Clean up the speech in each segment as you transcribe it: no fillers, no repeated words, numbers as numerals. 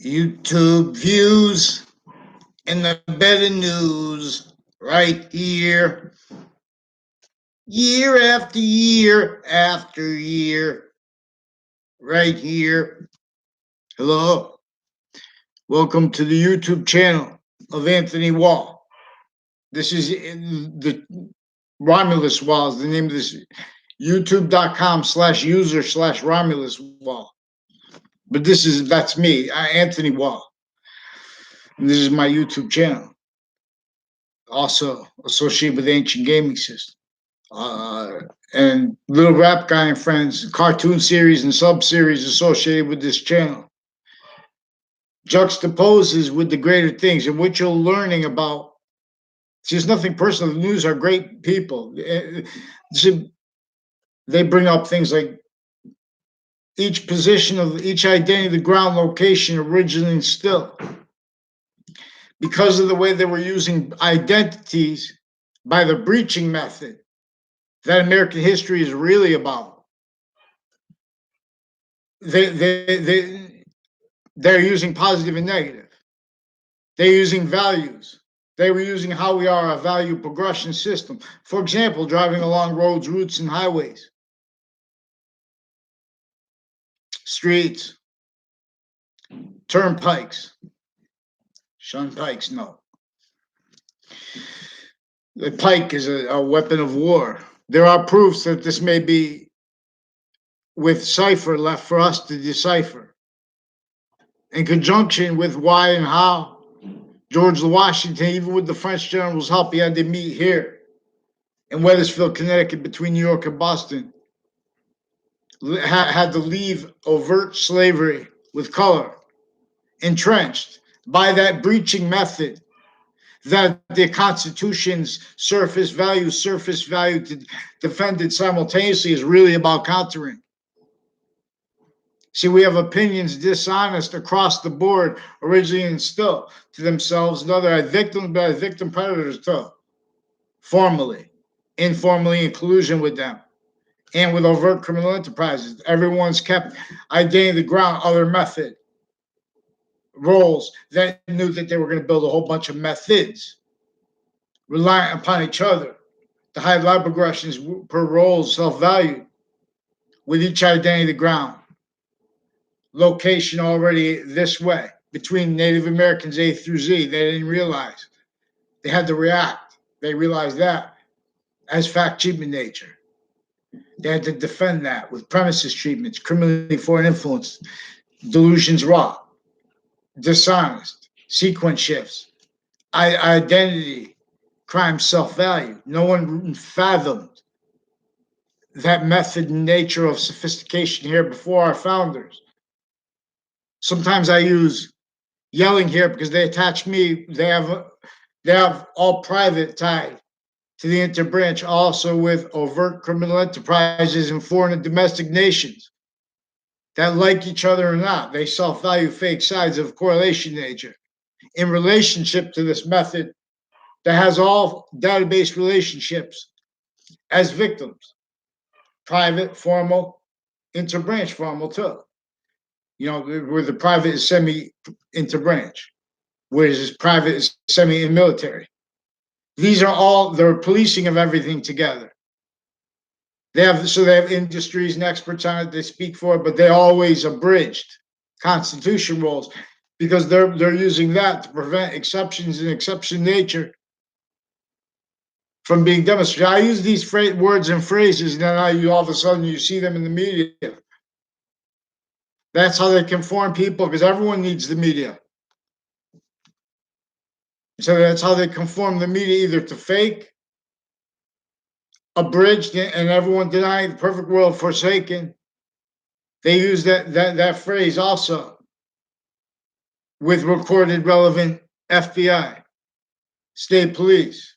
YouTube views and the better news right here, year after year after year, right here. Hello, welcome to the YouTube channel of Anthony Wall. This is the Romulus Wall is the name of this, youtube.com/user/Romulus Wall. But that's me, Anthony Wall. And this is my YouTube channel. Also associated with Ancient Gaming System. And Little Rap Guy and Friends, cartoon series and sub-series associated with this channel. Juxtaposes with the greater things and what you're learning about. There's nothing personal. The news are great people. They bring up things like each position of each identity, the ground location, originally and still. Because of the way they were using identities by the breaching method that American history is really about. They're using positive and negative. They're using values. They were using how we are, a value progression system. For example, driving along roads, routes, and highways. Streets. Turnpikes. Shunpikes, no. The pike is a weapon of war. There are proofs that this may be with cipher left for us to decipher. In conjunction with why and how George Washington, even with the French generals' help, he had to meet here in Wethersfield, Connecticut, between New York and Boston. Had to leave overt slavery with color, entrenched by that breaching method that the Constitution's surface value defended simultaneously is really about countering. See, we have opinions dishonest across the board, originally and still, to themselves and other victim predators too, formally, informally in collusion with them, and with overt criminal enterprises. Everyone's kept identity the ground, other method roles that knew that they were going to build a whole bunch of methods, reliant upon each other, to hide lab progressions per role, self-value, with each identity the ground. Location already this way between Native Americans A through Z. They didn't realize. They had to react. They realized that as fact treatment nature. They had to defend that with premises treatments, criminally foreign influence, delusions raw, dishonest, sequence shifts, identity, crime, self-value. No one fathomed that method and nature of sophistication here before our founders. Sometimes I use yelling here because they attach me. They have all private tied to the inter-branch, also with overt criminal enterprises in foreign and domestic nations that like each other or not. They self-value fake sides of correlation nature in relationship to this method that has all database relationships as victims. Private, formal, inter-branch formal too. You know, where the private is semi-inter-branch, whereas private is semi-military. These are all, they're policing of everything together. They have industries and experts on it, they speak for it, but they always abridged Constitution roles because they're using that to prevent exceptions and exception nature from being demonstrated. I use these words and phrases, and then all of a sudden you see them in the media. That's how they conform people, because everyone needs the media. So that's how they conform the media, either to fake, abridged, and everyone denying the perfect world forsaken. They use that phrase also with recorded relevant F.B.I, state police,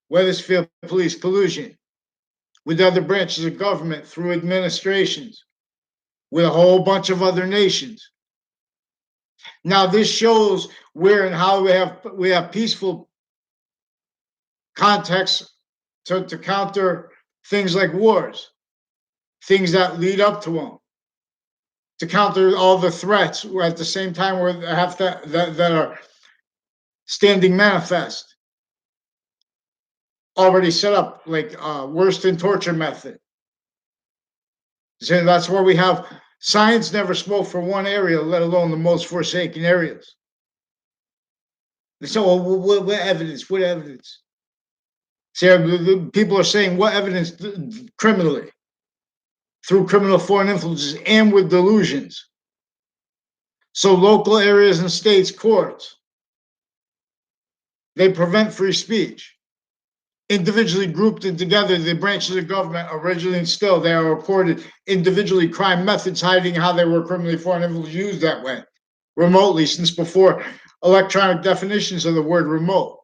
Wethersfield police collusion with other branches of government through administrations, with a whole bunch of other nations. Now, this shows where and how we have peaceful contexts to counter things like wars, things that lead up to them, to counter all the threats at the same time that are standing manifest, already set up, like worse than torture method. So that's where we have science never spoke for one area, let alone the most forsaken areas. So, what evidence? What evidence? See, people are saying what evidence criminally, through criminal foreign influences and with delusions. So local areas and states courts, they prevent free speech. Individually grouped and together, the branches of government originally and still, they are reported individually crime methods hiding how they were criminally foreign influences used that way, remotely, since before electronic definitions of the word remote.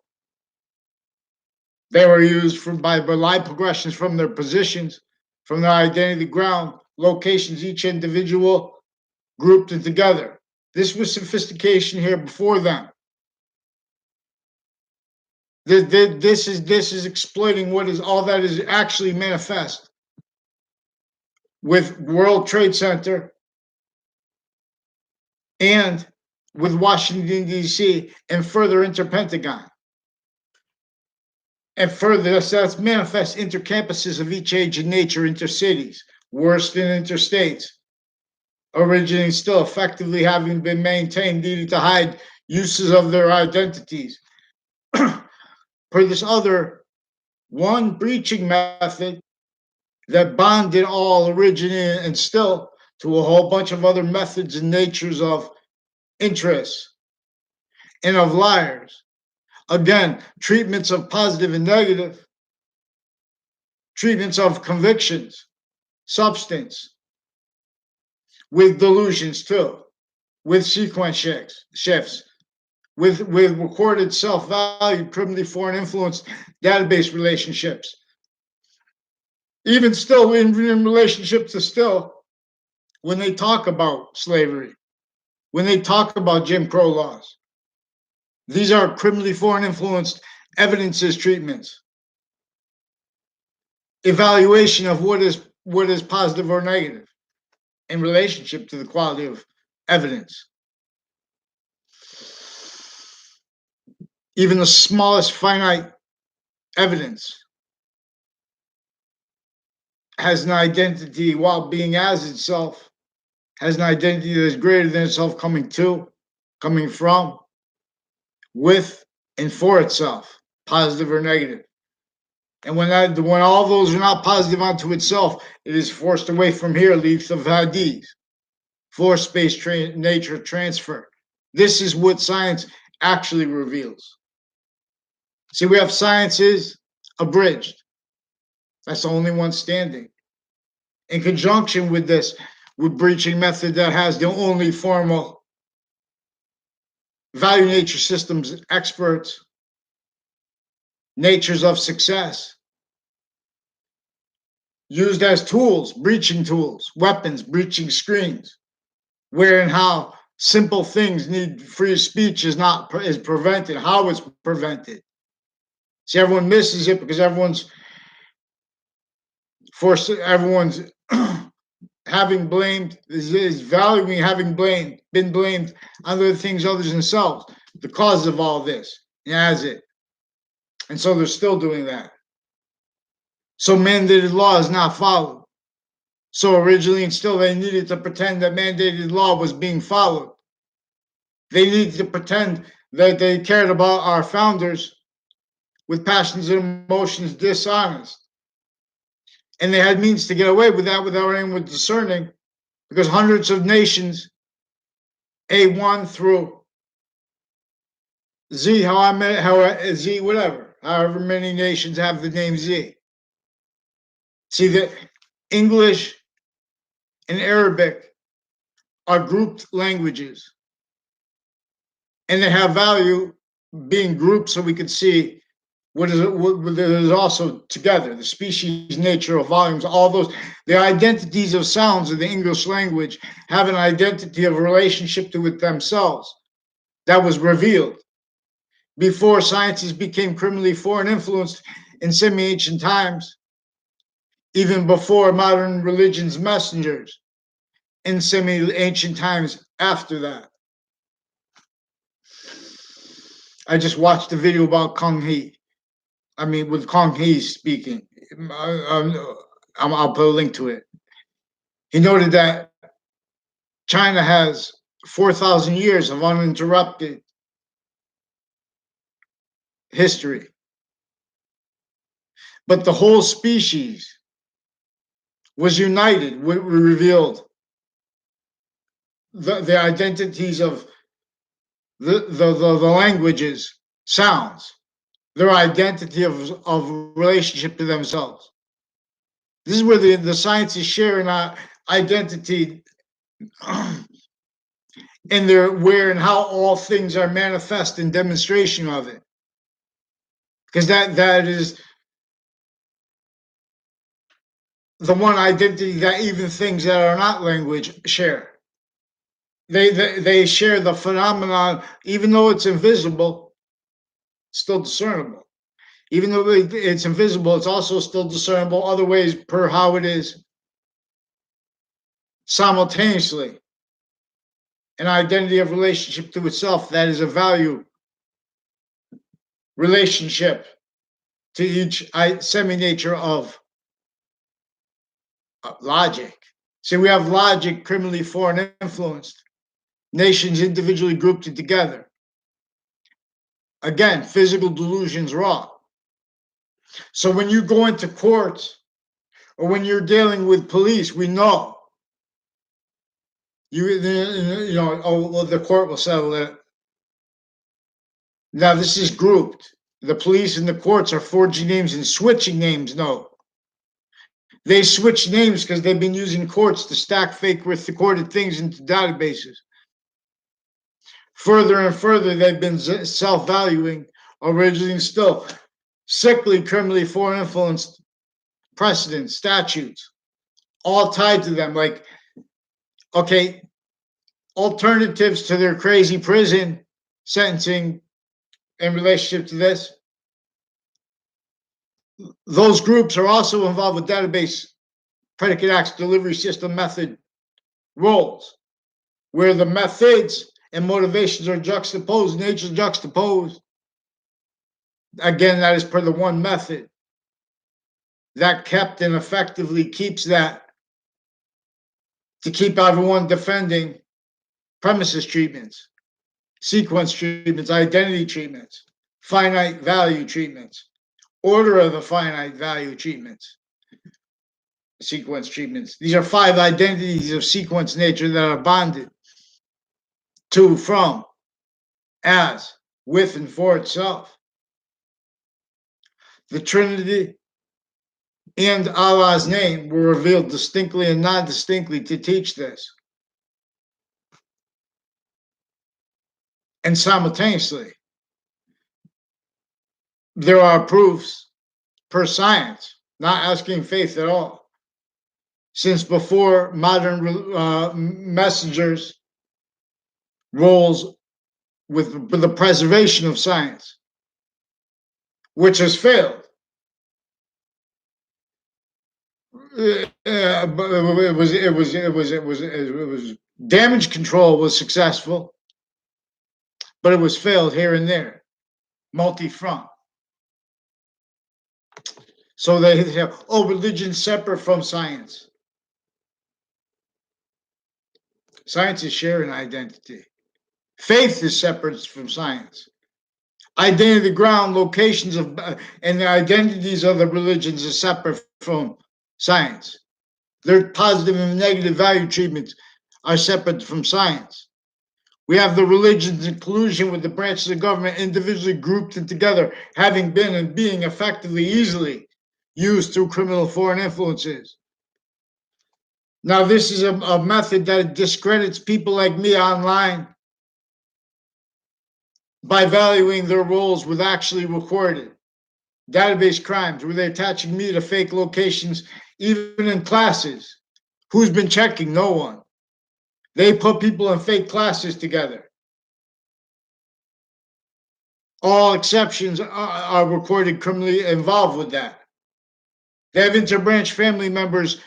They were used by line progressions from their positions, from their identity ground, locations, each individual grouped and together. This was sophistication here before them. This is exploiting what is all that is actually manifest with World Trade Center and with Washington, D.C., and further inter-Pentagon. And further, that's manifest intercampuses of each age and nature, intercities, worse than interstates, originating still effectively having been maintained, needing to hide uses of their identities. Per this other one breaching method that bonded all originating and still to a whole bunch of other methods and natures of interests and of liars. Again, treatments of positive and negative, treatments of convictions, substance, with delusions too, with sequence shifts, with recorded self-value, criminally foreign influence database relationships. Even still, in relationship to still, when they talk about slavery, when they talk about Jim Crow laws, these are criminally foreign influenced evidences treatments. Evaluation of what is positive or negative in relationship to the quality of evidence. Even the smallest finite evidence has an identity while being as itself, has an identity that is greater than itself, coming to, coming from, with, and for itself, positive or negative. And when all those are not positive unto itself, it is forced away from here, leaps of Hadith, floor space nature transfer. This is what science actually reveals. See, we have sciences abridged. That's the only one standing. In conjunction with this, with breaching method that has the only formal value nature systems experts, natures of success, used as tools, breaching tools, weapons, breaching screens, where and how simple things need free speech is prevented, how it's prevented. See, everyone misses it because everyone's having blamed, is valuing having been blamed on other things other than themselves, the cause of all this, as it. And so they're still doing that. So mandated law is not followed. So originally and still they needed to pretend that mandated law was being followed. They needed to pretend that they cared about our founders with passions and emotions dishonest. And they had means to get away with that without anyone discerning, because hundreds of nations, A1 through Z, Z, whatever, however many nations have the name Z. See, that English and Arabic are grouped languages, and they have value being grouped so we can see what is also together, the species, nature of volumes, all those, the identities of sounds of the English language have an identity of relationship to it themselves that was revealed before sciences became criminally foreign influenced in semi-ancient times, even before modern religion's messengers in semi-ancient times after that. I just watched a video about Kong He. I mean, with Kong He speaking. I'll put a link to it. He noted that China has 4,000 years of uninterrupted history. But the whole species was united, revealed the identities of the languages, sounds, their identity of relationship to themselves. This is where the sciences share in our identity and their where and how all things are manifest in demonstration of it. Because that is the one identity that even things that are not language share. They share the phenomenon, even though it's invisible, still discernible. Even though it's invisible, it's also still discernible other ways per how it is simultaneously. An identity of relationship to itself that is a value relationship to each semi-nature of logic. See, we have logic criminally foreign influenced, nations individually grouped together. Again, physical delusions raw. So when you go into courts or when you're dealing with police, we know you know, oh, well, the court will settle it. Now this is grouped. The police and the courts are forging names and switching names. No, they switch names because they've been using courts to stack fake recorded things into databases. Further and further, they've been self-valuing, originating still sickly, criminally foreign influenced precedents, statutes, all tied to them. Like, okay, alternatives to their crazy prison sentencing in relationship to this. Those groups are also involved with database predicate acts, delivery system method roles, where the methods and motivations are juxtaposed, nature's juxtaposed. Again, that is per the one method that kept and effectively keeps that to keep everyone defending premises treatments, sequence treatments, identity treatments, finite value treatments, order of the finite value treatments, sequence treatments. These are 5 identities of sequence nature that are bonded to, from, as, with, and for itself. The Trinity and Allah's name were revealed distinctly and non-distinctly to teach this. And simultaneously, there are proofs per science, not asking faith at all. Since before modern messengers roles with the preservation of science, which has failed. It was damage control was successful, but it was failed here and there, multi-front. So they have, oh, religion separate from science. Science is sharing identity. Faith is separate from science. Identity, ground, locations of, and the identities of the religions are separate from science. Their positive and negative value treatments are separate from science. We have the religions in collusion with the branches of government individually grouped and together, having been and being effectively, easily used through criminal foreign influences. Now, this is a method that discredits people like me online by valuing their roles with actually recorded database crimes, where they're attaching me to fake locations, even in classes. Who's been checking? No one. They put people in fake classes together. All exceptions are recorded criminally involved with that. They have inter-branch family members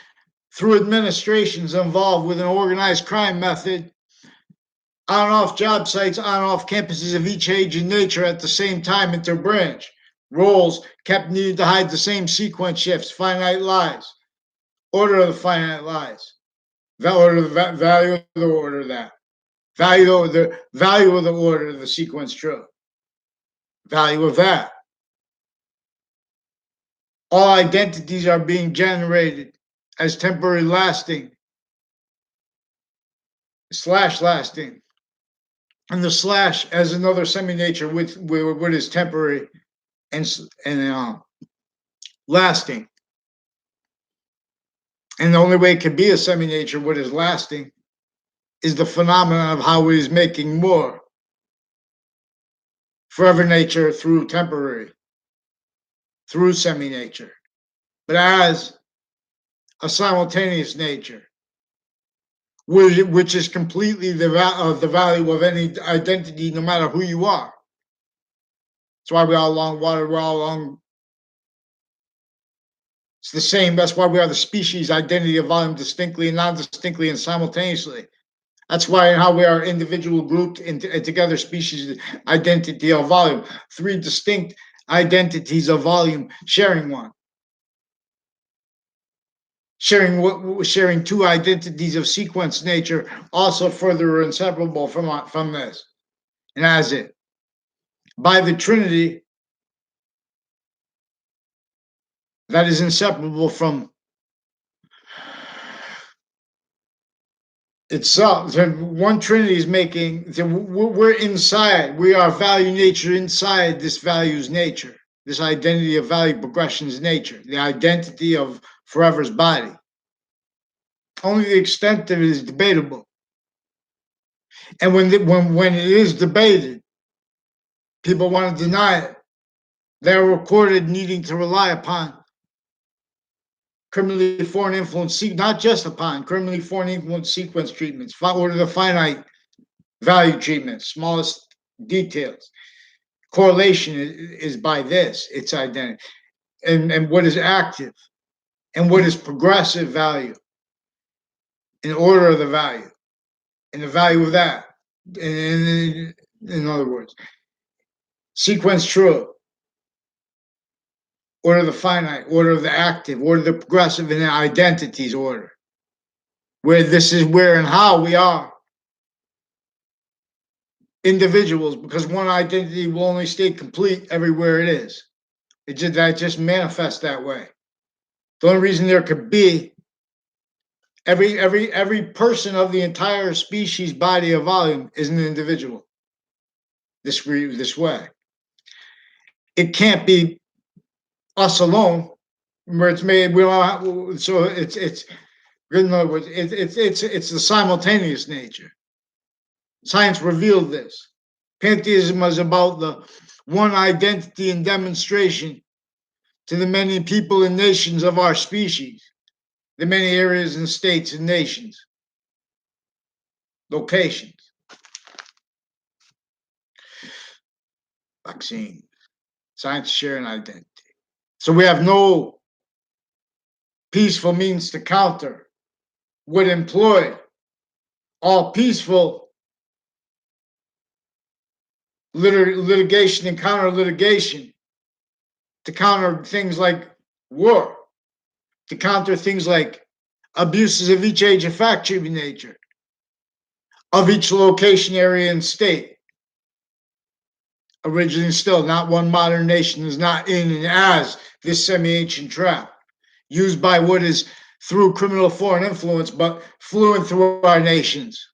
through administrations involved with an organized crime method, on and off job sites, on and off campuses of each age and nature at the same time, inter-brnach. Roles kept needing to hide the same sequence shifts, finite lies, order of the finite lies, value of the order of that, value of the order of the sequence true, value of that. All identities are being generated as temporary lasting / lasting, and the slash as another semi-nature with what is temporary and lasting. And the only way it could be a semi-nature, what is lasting, is the phenomenon of how it is making more forever nature through temporary, through semi-nature, but as a simultaneous nature, which is completely the value of any identity, no matter who you are. That's why we're all along water, we're all along. It's the same. That's why we are the species, identity of volume, distinctly and non-distinctly and simultaneously. That's why and how we are individual grouped and together species, identity of volume. Three distinct identities of volume sharing one. Sharing two identities of sequence nature, also further inseparable from this. And as it, by the Trinity, that is inseparable from itself. One Trinity is making, we're inside, we are value nature inside this value's nature, this identity of value progression's nature, the identity of forever's body. Only the extent of it is debatable. And when it is debated, people want to deny it. They're recorded needing to rely upon criminally foreign influence, not just upon criminally foreign influence sequence treatments, order the finite value treatments, smallest details. Correlation is by this, its identity, and what is active, and what is progressive value, in order of the value, and the value of that. In other words, sequence true, order of the finite, order of the active, order of the progressive, and the identities order. Where this is where and how we are individuals, because one identity will only stay complete everywhere it is. That just manifests that way. The only reason there could be every person of the entire species body of volume is an individual. This way. It can't be us alone, where it's made. We don't have, so it's in other words, it's the simultaneous nature. Science revealed this. Pantheism is about the one identity and demonstration to the many people and nations of our species, the many areas and states and nations, locations. Vaccine, science sharing identity. So we have no peaceful means to counter, would employ all peaceful litigation and counter litigation to counter things like war, to counter things like abuses of each age and fact treatment nature, of each location, area, and state. Originally, still, not one modern nation is not in and as this semi-ancient trap, used by what is through criminal foreign influence, but fluent through our nations,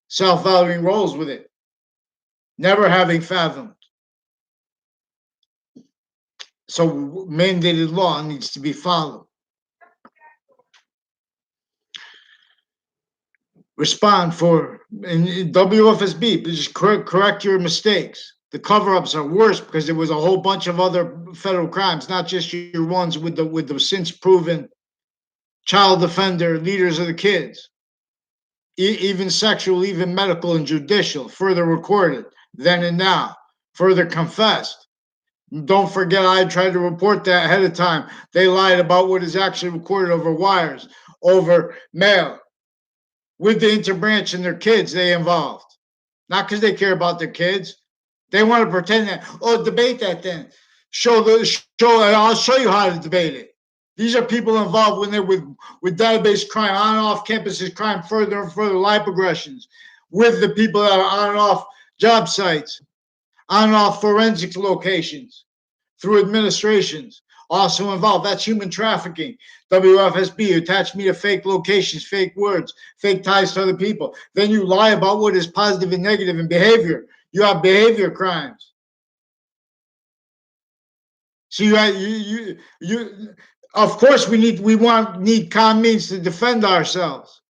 self-valuing roles with it, never having fathomed. So mandated law needs to be followed. Respond for in WFSB, just correct your mistakes. The cover-ups are worse because there was a whole bunch of other federal crimes, not just your ones with the since proven child offender leaders of the kids, even sexual, even medical and judicial, further recorded then and now, further confessed. Don't forget, I tried to report that ahead of time. They lied about what is actually recorded over wires. over male. With the interbranch and their kids, they involved. Not because they care about their kids. They want to pretend that, oh, debate that then. I'll show you how to debate it. These are people involved when they're with database crime, on and off campuses crime, further and further life progressions, with the people that are on and off job sites, on and off forensic locations, through administrations, also involved. That's human trafficking. WFSB attached me to fake locations, fake words, fake ties to other people. Then you lie about what is positive and negative in behavior. You have behavior crimes. So you of course we need calm means to defend ourselves.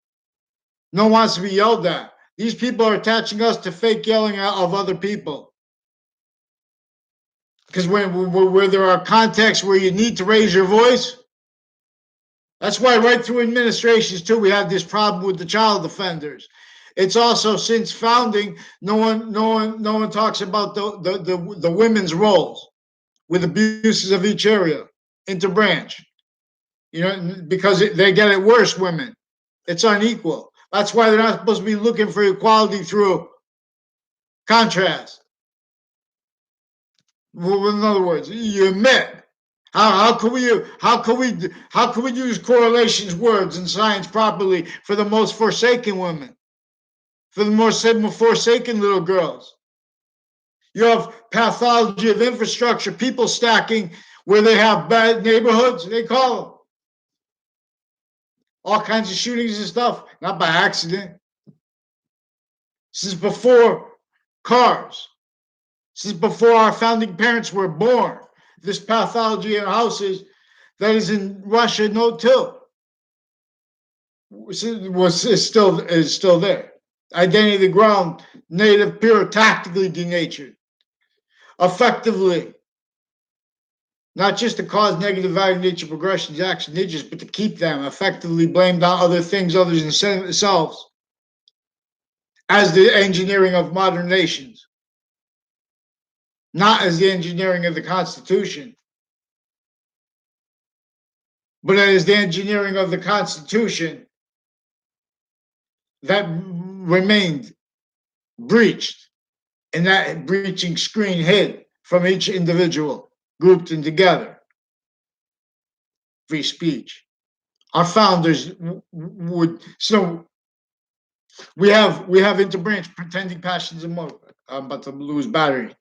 No one wants to be yelled at. These people are attaching us to fake yelling of other people. Because where there are contexts where you need to raise your voice, that's why right through administrations too, we have this problem with the child offenders. It's also since founding, no one talks about the women's roles with abuses of each area, interbranch. Because they get it worse, women. It's unequal. That's why they're not supposed to be looking for equality through contrast. Well, in other words, you admit. How can we use correlations, words, and science properly for the most forsaken women, for the most forsaken little girls? You have pathology of infrastructure, people stacking where they have bad neighborhoods, they call them. All kinds of shootings and stuff, not by accident. This is before cars. This is before our founding parents were born. This pathology in houses that is in Russia, note too, is still there. Identity of the ground, native, pure, tactically denatured. Effectively, not just to cause negative value nature progressions, action ninjas, but to keep them effectively blamed on other things other than themselves, as the engineering of modern nations, not as the engineering of the Constitution, but as the engineering of the Constitution that remained breached, and that breaching screen hid from each individual, grouped and together. Free speech. Our founders would, so we have interbranch pretending passions and motive. I'm about to lose battery.